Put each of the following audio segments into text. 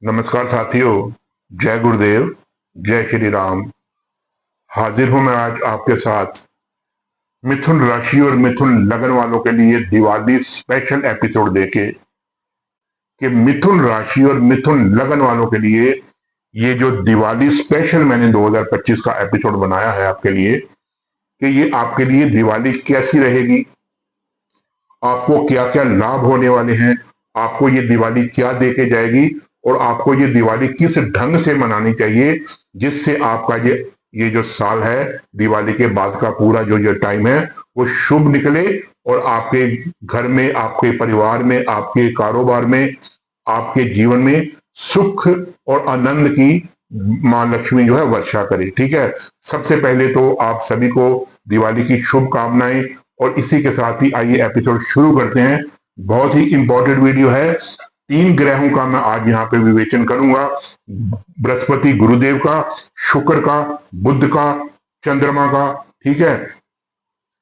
नमस्कार साथियों। जय गुरुदेव। जय श्री राम। हाजिर हूं मैं आज आपके साथ मिथुन राशि और मिथुन लगन वालों के लिए दिवाली स्पेशल एपिसोड देके कि मिथुन राशि और मिथुन लगन वालों के लिए ये जो दिवाली स्पेशल मैंने 2025 का एपिसोड बनाया है आपके लिए कि ये आपके लिए दिवाली कैसी रहेगी, आपको क्या क्या लाभ होने वाले हैं, आपको ये दिवाली क्या देके जाएगी और आपको ये दिवाली किस ढंग से मनानी चाहिए जिससे आपका ये जो साल है, दिवाली के बाद का पूरा जो टाइम है वो शुभ निकले और आपके घर में, आपके परिवार में, आपके कारोबार में, आपके जीवन में सुख और आनंद की मां लक्ष्मी जो है वर्षा करे। ठीक है। सबसे पहले तो आप सभी को दिवाली की शुभकामनाएं और इसी के साथ ही आइए एपिसोड शुरू करते हैं। बहुत ही इंपॉर्टेंट वीडियो है। 3 ग्रहों का मैं आज यहाँ पे विवेचन करूंगा। बृहस्पति गुरुदेव का, शुक्र का, बुध का, चंद्रमा का। ठीक है।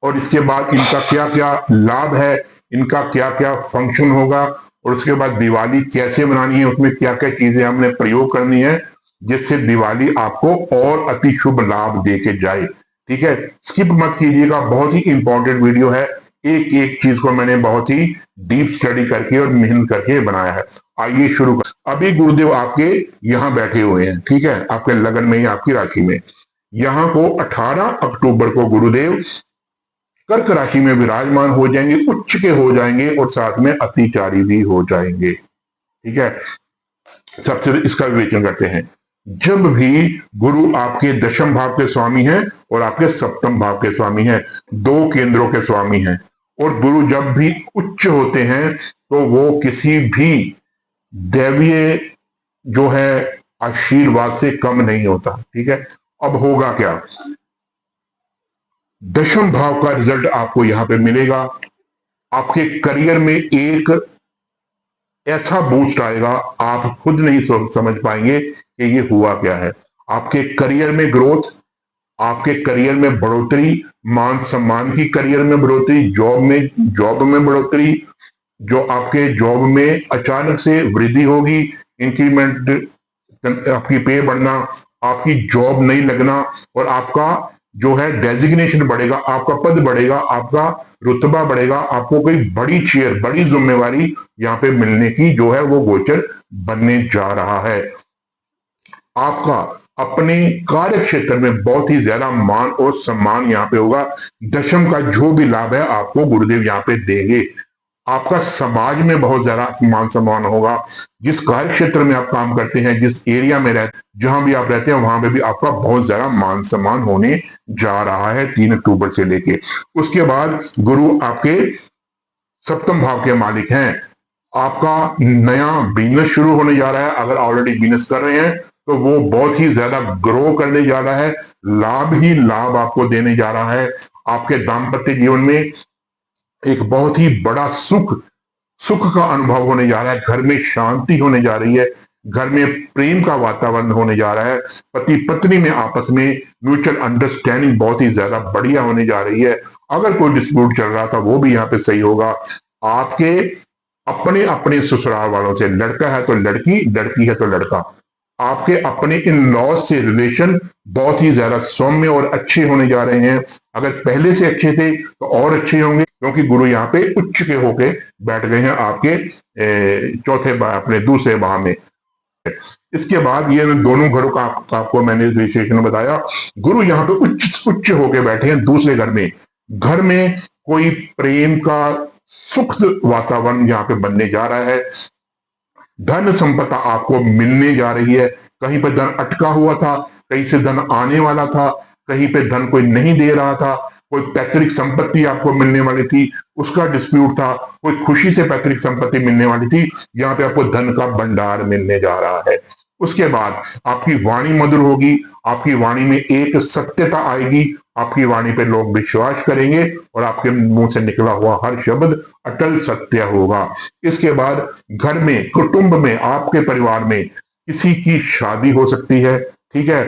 और इसके बाद इनका क्या क्या लाभ है, इनका क्या क्या फंक्शन होगा और उसके बाद दिवाली कैसे मनानी है, उसमें क्या क्या चीजें हमने प्रयोग करनी है जिससे दिवाली आपको और अति शुभ लाभ देके जाए। ठीक है। स्किप मत कीजिएगा, बहुत ही इंपॉर्टेंट वीडियो है। एक एक चीज को मैंने बहुत ही डीप स्टडी करके और मेहनत करके बनाया है। आइए शुरू कर। अभी गुरुदेव आपके यहाँ बैठे हुए हैं। ठीक है। आपके लगन में ही, आपकी राशि में। यहाँ को 18 अक्टूबर को गुरुदेव कर्क राशि में विराजमान हो जाएंगे, उच्च के हो जाएंगे और साथ में अतिचारी भी हो जाएंगे। ठीक है। सबसे इसका विवेचन करते हैं। जब भी गुरु आपके दशम भाव के स्वामी हैं और आपके सप्तम भाव के स्वामी हैं, 2 केंद्रों के स्वामी हैं, और गुरु जब भी उच्च होते हैं तो वो किसी भी दैवीय जो है आशीर्वाद से कम नहीं होता। ठीक है। अब होगा क्या, दशम भाव का रिजल्ट आपको यहां पे मिलेगा। आपके करियर में एक ऐसा बूस्ट आएगा, आप खुद नहीं समझ पाएंगे कि ये हुआ क्या है। आपके करियर में ग्रोथ, आपके करियर में बढ़ोतरी, मान सम्मान की करियर में बढ़ोतरी, जॉब में बढ़ोतरी, जो आपके जॉब में अचानक से वृद्धि होगी, इंक्रीमेंट, आपकी पे बढ़ना, आपकी जॉब नहीं लगना और आपका जो है डेजिग्नेशन बढ़ेगा, आपका पद बढ़ेगा, आपका रुतबा बढ़ेगा, आपको कोई बड़ी चेयर, बड़ी जिम्मेवारी यहाँ पे मिलने की जो है वो गोचर बनने जा रहा है। आपका अपने कार्य क्षेत्र में बहुत ही ज्यादा मान और सम्मान यहाँ पे होगा। दशम का जो भी लाभ है आपको गुरुदेव यहाँ पे देंगे। आपका समाज में बहुत ज्यादा मान सम्मान होगा। जिस कार्य क्षेत्र में आप काम करते हैं, जिस एरिया में रहते, जहां भी आप रहते हैं वहां पे भी आपका बहुत ज्यादा मान सम्मान होने जा रहा है 3 अक्टूबर से लेके। उसके बाद गुरु आपके सप्तम भाव के मालिक हैं। आपका नया बिजनेस शुरू होने जा रहा है। अगर ऑलरेडी बिजनेस कर रहे हैं तो वो बहुत ही ज्यादा ग्रो करने जा रहा है, लाभ ही लाभ आपको देने जा रहा है। आपके दाम्पत्य जीवन में एक बहुत ही बड़ा सुख का अनुभव होने जा रहा है। घर में शांति होने जा रही है, घर में प्रेम का वातावरण होने जा रहा है। पति पत्नी में आपस में म्यूचुअल अंडरस्टैंडिंग बहुत ही ज्यादा बढ़िया होने जा रही है। अगर कोई डिस्प्यूट चल रहा था वो भी यहाँ पे सही होगा। आपके अपने अपने ससुराल वालों से, लड़का है तो लड़की, लड़की है तो लड़का, आपके अपने इन लॉज से रिलेशन बहुत ही ज्यादा सौम्य और अच्छे होने जा रहे हैं। अगर पहले से अच्छे थे तो और अच्छे होंगे, क्योंकि गुरु यहाँ पे उच्च के होके बैठ गए हैं आपके चौथे अपने दूसरे भाव में। इसके बाद ये दोनों घरों का आपको मैंने विशेषण बताया। गुरु यहाँ पे उच्च होके बैठे हैं दूसरे घर में। घर में कोई प्रेम का सुख वातावरण यहाँ पे बनने जा रहा है। धन संपदा आपको मिलने जा रही है। कहीं पे धन अटका हुआ था, कहीं से धन आने वाला था, कहीं पे धन कोई नहीं दे रहा था, कोई पैतृक संपत्ति आपको मिलने वाली थी, उसका डिस्प्यूट था, कोई खुशी से पैतृक संपत्ति मिलने वाली थी, यहाँ पे आपको धन का भंडार मिलने जा रहा है। उसके बाद आपकी वाणी मधुर होगी, आपकी वाणी में एक सत्यता आएगी, आपकी वाणी पे लोग विश्वास करेंगे और आपके मुंह से निकला हुआ हर शब्द अटल सत्य होगा। इसके बाद घर में, कुटुंब में, आपके परिवार में किसी की शादी हो सकती है। ठीक है।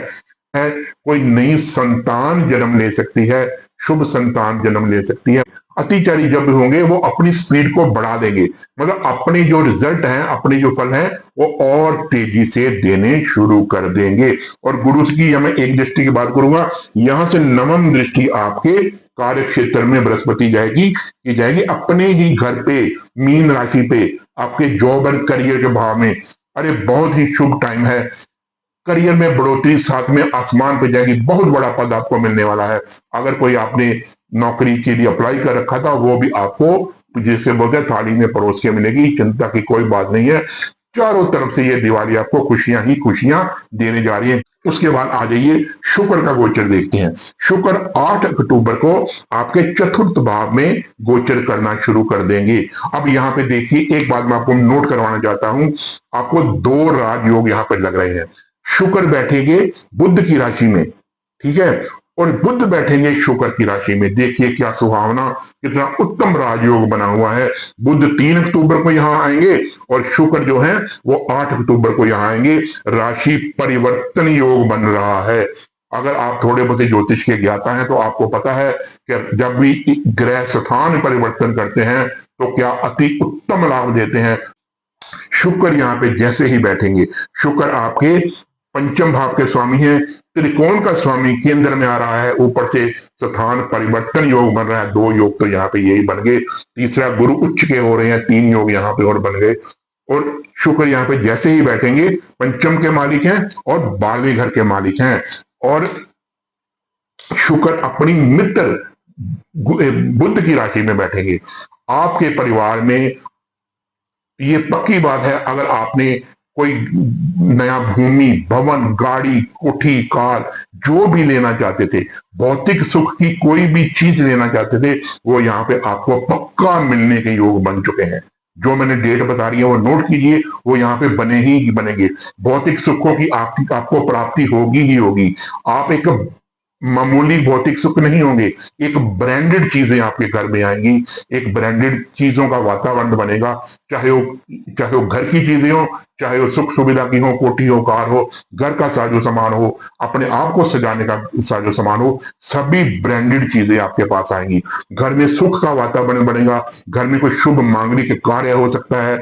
कोई नई संतान जन्म ले सकती है। शुभ संतान जन्म ले सकती है। अतिचारी जब होंगे वो अपनी स्पीड को बढ़ा देंगे, मतलब अपने जो रिजल्ट हैं, अपने जो फल हैं वो और तेजी से देने शुरू कर देंगे। और गुरु की मैं एक दृष्टि की बात करूंगा, यहां से नवम दृष्टि आपके कार्य क्षेत्र में बृहस्पति जाएगी की जाएगी अपने ही घर पे, मीन राशि पे, आपके जॉब और करियर के भाव में। अरे बहुत ही शुभ टाइम है, करियर में बढ़ोतरी, साथ में आसमान पे जाएगी, बहुत बड़ा पद आपको मिलने वाला है। अगर कोई आपने नौकरी के लिए अप्लाई कर रखा था वो भी आपको जिसे बोलते हैं थाली में परोस के मिलेगी, चिंता की कोई बात नहीं है। चारों तरफ से ये दिवाली आपको खुशियां ही खुशियां देने जा रही है। उसके बाद आ जाइए शुक्र का गोचर देखते हैं। शुक्र 8 अक्टूबर को आपके चतुर्थ भाव में गोचर करना शुरू कर देंगे। अब यहाँ पे देखिए एक बात मैं आपको नोट करवाना चाहता हूं, आपको 2 राजयोग यहाँ पे लग रहे हैं। शुक्र बैठेंगे बुध की राशि में, ठीक है, और बुध बैठेंगे शुक्र की राशि में। देखिए क्या सुहावना, कितना उत्तम राजयोग बना हुआ है। बुध 3 अक्टूबर को यहां आएंगे और शुक्र जो है वो 8 अक्टूबर को यहां आएंगे। राशि परिवर्तन योग बन रहा है। अगर आप थोड़े बहुत ज्योतिष के ज्ञाता हैं तो आपको पता है कि जब भी ग्रह स्थान परिवर्तन करते हैं तो क्या अति उत्तम लाभ देते हैं। शुक्र यहाँ पे जैसे ही बैठेंगे, शुक्र आपके पंचम भाव के स्वामी हैं, त्रिकोण का स्वामी केंद्र में आ रहा है, ऊपर से स्थान परिवर्तन योग बन रहा है। 2 योग तो यहाँ पे यही बन गए, तीसरा गुरु उच्च के हो रहे हैं, 3 योग यहाँ पे और बन गए। और शुक्र यहाँ पे जैसे ही बैठेंगे पंचम के मालिक हैं और 12वें घर के मालिक हैं। और शुक्र अपनी मित्र बुध की राशि में बैठेंगे। आपके परिवार में ये पक्की बात है, अगर आपने कोई नया भूमि, भवन, गाड़ी, कोठी, कार जो भी लेना चाहते थे, भौतिक सुख की कोई भी चीज लेना चाहते थे, वो यहाँ पे आपको पक्का मिलने के योग बन चुके हैं। जो मैंने डेट बता रही है वो नोट कीजिए, वो यहाँ पे बने ही बनेंगे। भौतिक सुखों की आपको प्राप्ति होगी ही होगी। आप एक मामूली भौतिक सुख नहीं होंगे, एक ब्रांडेड चीजें आपके घर में आएंगी, एक ब्रांडेड चीजों का वातावरण बनेगा। चाहे वो घर की चीजें हो, चाहे वो सुख सुविधा की हो, कोठी हो, कार हो, घर का साजो सामान हो, अपने आप को सजाने का साजो सामान हो, सभी ब्रांडेड चीजें आपके पास आएंगी। घर में सुख का वातावरण बनेगा। घर में कोई शुभ मांगलिक कार्य हो सकता है,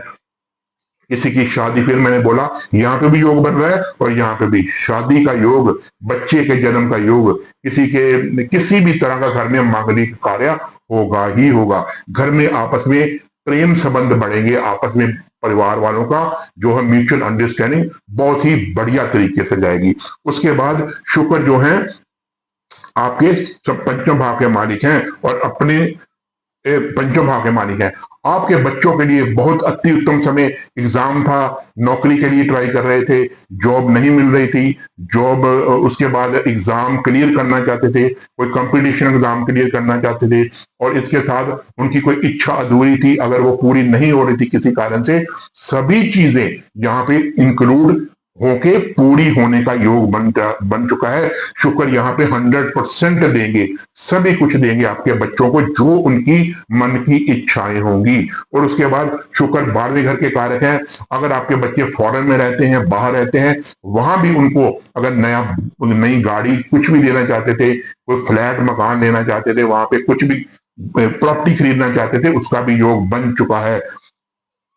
किसी की शादी, फिर मैंने बोला यहाँ पे भी योग बन रहा है और यहाँ पे भी शादी का योग, बच्चे के जन्म का योग, किसी भी तरह का घर में मांगलिक कार्य होगा ही होगा। घर में आपस में प्रेम संबंध बढ़ेंगे, आपस में परिवार वालों का जो है म्यूचुअल अंडरस्टैंडिंग बहुत ही बढ़िया तरीके से जाएगी। उसके बाद शुक्र जो है आपके पंचम भाव के मालिक हैं और अपने पंचम भाव के मालिक हैं। आपके बच्चों के लिए बहुत अति उत्तम समय, एग्जाम था, नौकरी के लिए ट्राई कर रहे थे, जॉब नहीं मिल रही थी, जॉब उसके बाद एग्जाम क्लियर करना चाहते थे, कोई कंपटीशन एग्जाम क्लियर करना चाहते थे और इसके साथ उनकी कोई इच्छा अधूरी थी, अगर वो पूरी नहीं हो रही थी किसी कारण से, सभी चीजें यहाँ पे इंक्लूड होके पूरी होने का योग बन चुका है। शुक्र यहाँ पे 100% देंगे, सभी कुछ देंगे आपके बच्चों को जो उनकी मन की इच्छाएं होंगी। और उसके बाद शुक्र 12वें घर के कारक हैं। अगर आपके बच्चे फॉरेन में रहते हैं, बाहर रहते हैं, वहां भी उनको अगर नई गाड़ी कुछ भी लेना चाहते थे, कोई फ्लैट मकान लेना चाहते थे, वहां पे कुछ भी प्रॉपर्टी खरीदना चाहते थे, उसका भी योग बन चुका है।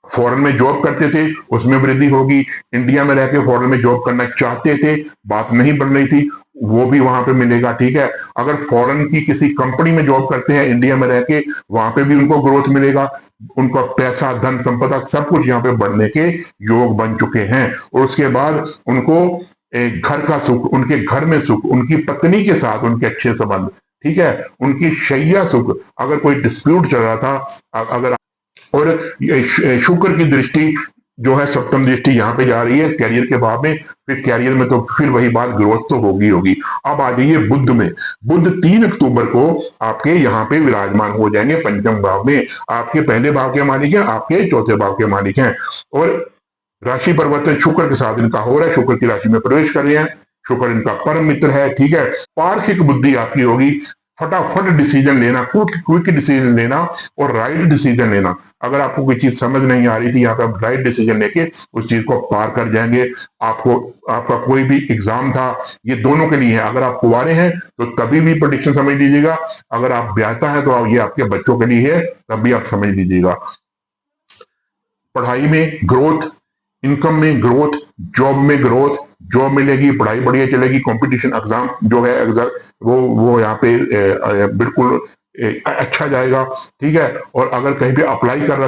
फॉरेन में जॉब करते थे उसमें वृद्धि होगी, इंडिया में रहकर फॉरेन में जॉब करना चाहते थे, बात नहीं बन रही थी, वो भी वहां पे मिलेगा, ठीक है। अगर फॉरेन की किसी कंपनी में जॉब करते हैं, इंडिया में रहके, वहां पे भी उनको ग्रोथ मिलेगा, उनका पैसा, धन संपदा सब कुछ यहाँ पे बढ़ने के योग बन चुके हैं। और उसके बाद उनको घर का सुख, उनके घर में सुख, उनकी पत्नी के साथ उनके अच्छे संबंध, ठीक है, उनकी शैया सुख, अगर कोई डिस्प्यूट चल रहा था, अगर और शुक्र की दृष्टि जो है सप्तम दृष्टि यहाँ पे जा रही है कैरियर के भाव में, फिर कैरियर में तो फिर वही बात, ग्रोथ तो होगी होगी। अब आ जाइए बुध में। बुध 3 अक्टूबर को आपके यहाँ पे विराजमान हो जाएंगे पंचम भाव में। आपके पहले भाव के मालिक हैं, आपके चौथे भाव के मालिक हैं और राशि परिवर्तन शुक्र के साथ इनका हो रहा है, शुक्र की राशि में प्रवेश कर रहे हैं। शुक्र इनका परम मित्र है, ठीक है। पार्थिक बुद्धि आपकी होगी, फटाफट डिसीजन लेना, क्विक डिसीजन लेना और राइट डिसीजन लेना, अगर आपको कोई चीज समझ नहीं आ रही थी, यहाँ पे आप राइट डिसीजन लेके उस चीज को पार कर जाएंगे। आपको आपका कोई भी एग्जाम था, ये दोनों के लिए है। अगर आप कुंवारे हैं तो तभी भी प्रेडिक्शन समझ लीजिएगा, अगर आप ब्याहता है तो ये आपके बच्चों के लिए है, तब भी आप समझ लीजिएगा। पढ़ाई में ग्रोथ, इनकम में ग्रोथ, जॉब में ग्रोथ, जॉब मिलेगी, पढ़ाई बढ़िया चलेगी, कंपटीशन एग्जाम जो है एग्जाम वो यहाँ पे बिल्कुल अच्छा जाएगा। ठीक है, और अगर कहीं भी अप्लाई कर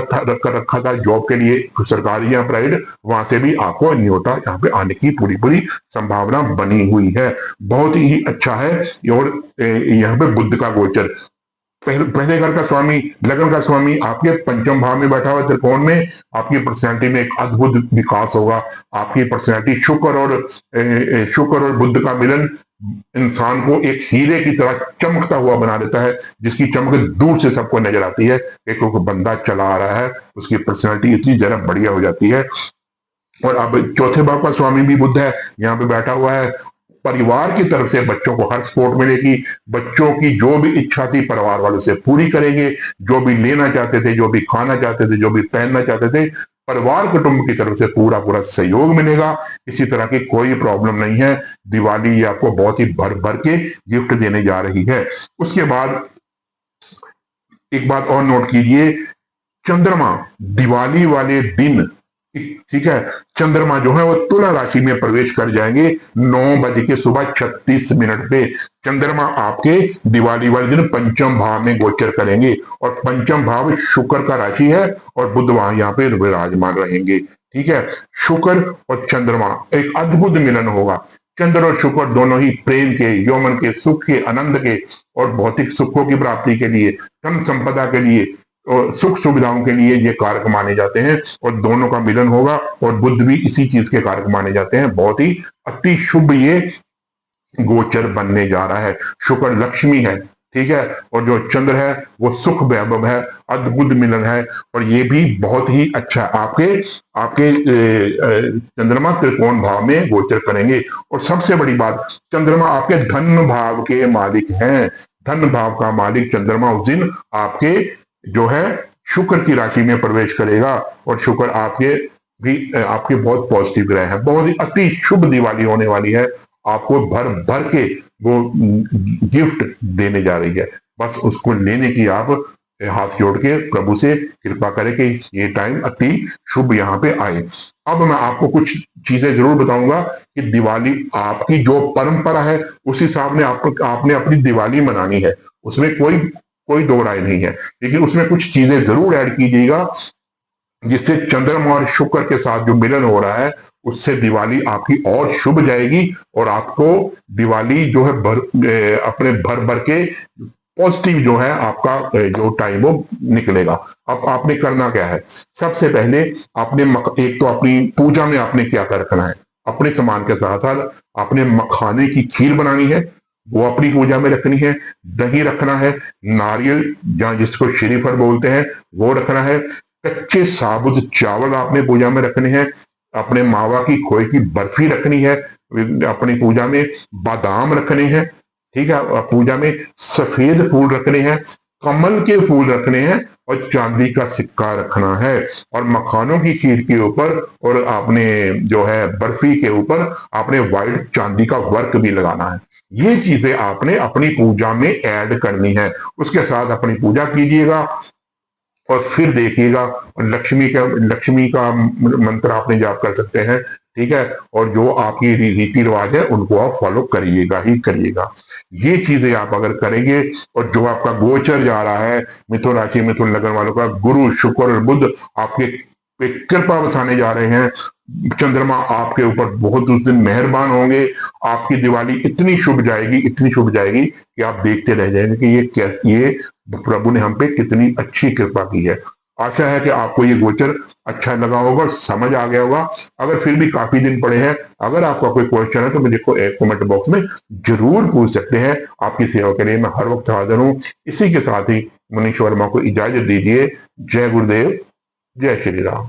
रखा था जॉब के लिए, सरकारी या प्राइवेट, वहां से भी आपको न्योता यहाँ पे आने की पूरी पूरी संभावना बनी हुई है। बहुत ही अच्छा है। और यहाँ पे बुध का गोचर, पहले घर का स्वामी, लगन का स्वामी आपके पंचम भाव में बैठा हुआ त्रिकोण में, आपकी पर्सनैलिटी में एक अद्भुत विकास होगा। आपकी पर्सनैलिटी शुक्र और बुध का मिलन इंसान को एक हीरे की तरह चमकता हुआ बना देता है, जिसकी चमक दूर से सबको नजर आती है कि कोई बंदा चला आ रहा है, उसकी पर्सनैलिटी इतनी जरा बढ़िया हो जाती है। और अब चौथे भाव का स्वामी भी बुध है, यहाँ पे बैठा हुआ है। परिवार की तरफ से बच्चों को हर सपोर्ट मिलेगी, बच्चों की जो भी इच्छा थी परिवार वालों से पूरी करेंगे, जो भी लेना चाहते थे, जो भी खाना चाहते थे, जो भी पहनना चाहते थे, परिवार कुटुंब की तरफ से पूरा पूरा सहयोग मिलेगा। किसी तरह की कोई प्रॉब्लम नहीं है। दिवाली ये आपको बहुत ही भर भर के गिफ्ट देने जा रही है। उसके बाद एक बात और नोट कीजिए, चंद्रमा दिवाली वाले दिन, ठीक है, चंद्रमा जो है वो तुला राशि में प्रवेश कर जाएंगे 9:36 पे। चंद्रमा आपके दिवाली वाले दिन पंचम भाव में गोचर करेंगे, और पंचम भाव शुक्र का राशि है, और बुध वहां यहाँ पे विराजमान रहेंगे। ठीक है, शुक्र और चंद्रमा एक अद्भुत मिलन होगा। चंद्र और शुक्र दोनों ही प्रेम के, यौवन के, सुख के, आनंद के और भौतिक सुखों की प्राप्ति के लिए, धन संपदा के लिए और सुख सुविधाओं के लिए ये कारक माने जाते हैं, और दोनों का मिलन होगा। और बुध भी इसी चीज के कारक माने जाते हैं। बहुत ही अति शुभ ये गोचर बनने जा रहा है। शुक्र लक्ष्मी है, ठीक है, और जो चंद्र है वो सुख वैभव है, अद्भुत मिलन है, और ये भी बहुत ही अच्छा आपके चंद्रमा त्रिकोण भाव में गोचर करेंगे। और सबसे बड़ी बात, चंद्रमा आपके धन भाव के मालिक हैं। धन भाव का मालिक चंद्रमा उस दिन आपके जो है शुक्र की राशि में प्रवेश करेगा, और शुक्र आपके बहुत पॉजिटिव ग्रह है। बहुत ही अति शुभ दिवाली होने वाली है, आपको भर भर के वो गिफ्ट देने जा रही है। बस उसको लेने की आप हाथ जोड़ के प्रभु से कृपा करें कि ये टाइम अति शुभ यहाँ पे आए। अब मैं आपको कुछ चीजें जरूर बताऊंगा कि दिवाली आपकी जो परंपरा है उस हिसाब में आपने अपनी दिवाली मनानी है, उसमें कोई दो राय नहीं है, लेकिन उसमें कुछ चीजें जरूर ऐड कीजिएगा, जिससे चंद्रमा और शुक्र के साथ जो मिलन हो रहा है उससे दिवाली आपकी और शुभ जाएगी, और आपको दिवाली जो है अपने भर भर के पॉजिटिव जो है आपका जो टाइम वो निकलेगा। अब आपने करना क्या है, सबसे पहले आपने एक तो अपनी पूजा में आपने क्या कर रखना है, अपने सामान के साथ साथ आपने मखाने की खीर बनानी है, वो अपनी पूजा में रखनी है। दही रखना है, नारियल या जिसको श्रीफल बोलते हैं वो रखना है। कच्चे साबुत चावल आपने पूजा में रखने हैं। अपने मावा की खोए की बर्फी रखनी है अपनी पूजा में। बादाम रखने हैं, ठीक है, पूजा में सफेद फूल रखने हैं, कमल के फूल रखने हैं, और चांदी का सिक्का रखना है। और मखानों की खीर के ऊपर और आपने जो है बर्फी के ऊपर आपने व्हाइट चांदी का वर्क भी लगाना है। ये चीजें आपने अपनी पूजा में ऐड करनी है। उसके साथ अपनी पूजा कीजिएगा, और फिर देखिएगा लक्ष्मी का मंत्र आपने जाप कर सकते हैं, ठीक है, और जो आपकी रीति रिवाज है उनको आप फॉलो करिएगा ही करिएगा। ये चीजें आप अगर करेंगे, और जो आपका गोचर जा रहा है मिथुन राशि मिथुन लगन वालों का, गुरु शुक्र और बुध आपके पे कृपा बसाने जा रहे हैं। चंद्रमा आपके ऊपर बहुत उस दिन मेहरबान होंगे। आपकी दिवाली इतनी शुभ जाएगी कि आप देखते रह जाएंगे कि ये प्रभु ने हम पे कितनी अच्छी कृपा की है। आशा है कि आपको ये गोचर अच्छा लगा होगा, समझ आ गया होगा। अगर फिर भी काफी दिन पड़े हैं, अगर आपका कोई क्वेश्चन है तो मुझे कमेंट बॉक्स में जरूर पूछ सकते हैं। आपकी सेवा के लिए मैं हर वक्त हाजिर हूँ। इसी के साथ ही मनीष वर्मा को इजाजत दीजिए। जय गुरुदेव, जय श्री राम।